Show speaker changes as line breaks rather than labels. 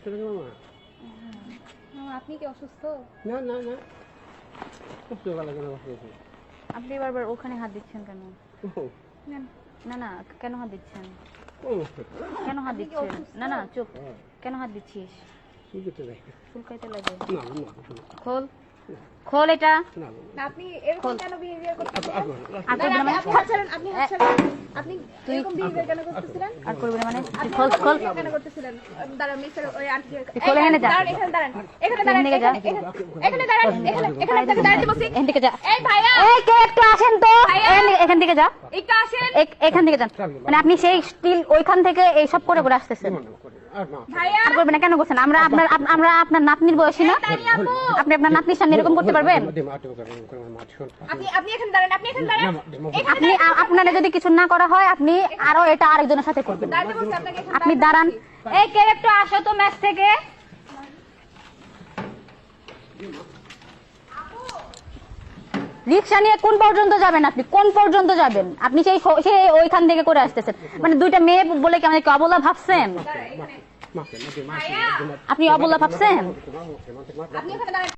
অসুস্থ নাকি মামা?
আপনি কি অসুস্থ?
না না না, কষ্ট ভালো কেন অসুস্থ?
আপনি বারবার ওখানে হাত দিচ্ছেন কেন? না না, কেন হাত দিচ্ছেন? কেন হাত দিচ্ছেন? না না, চুপ। কেন হাত দিচ্ছিস? চুলকাইতে লাগে। খোল খোল এটা।
আপনি এরকম কেন বিহেভিয়ার করতেছেন? আপনি এরকম বিহেভিয়ার কেন করতেছিলেন?
আর করবি না মানে? খোল খোল
কেন করতেছিলেন? দাঁড়ান মিস্টার ওই আন্টি,
খোল এখানে যা।
দাঁড়ান, এখানে দাঁড়ান, এখানে দাঁড়ান, এখানে দাঁড়ান, এখানে আপনাকে দাঁড়াতে বলছি।
এখান থেকে যা।
এই ভাইয়া,
এই কে একটু আসেন তো। এখান থেকে যা,
একটু আসেন।
এখান থেকে যান। মানে আপনি সেই স্টিল ওইখান থেকে এই সব করে করে আসতেছেন।
ভাইয়া,
আর করবেন না, কেন করছেন? আমরা আপনার নাতনির বয়সী না? আপনি আপনার নাতনির সামনে এরকম করতে পারবেন?
আপনি এখানে দাঁড়ান, আপনি এখানে দাঁড়ান।
আপনি আপনারা যদি কিছু না করা হয় আপনি আরো এটা আরেকজনের সাথে করবেন।
দাঁড়াতে বলছি আপনাকে, এখানে
আপনি দাঁড়ান। এই কে একটু আসো তো ম্যাচ থেকে। রিক্সা নিয়ে কোন পর্যন্ত যাবেন? আপনি কোন পর্যন্ত যাবেন? আপনি সেই ওইখান থেকে করে আসতেছেন। মানে দুইটা মেয়ে বলে কি আমাদের অবলা ভাবছেন? আপনি অবলা ভাবছেন?
আপনি ওখানে দাঁড়ান।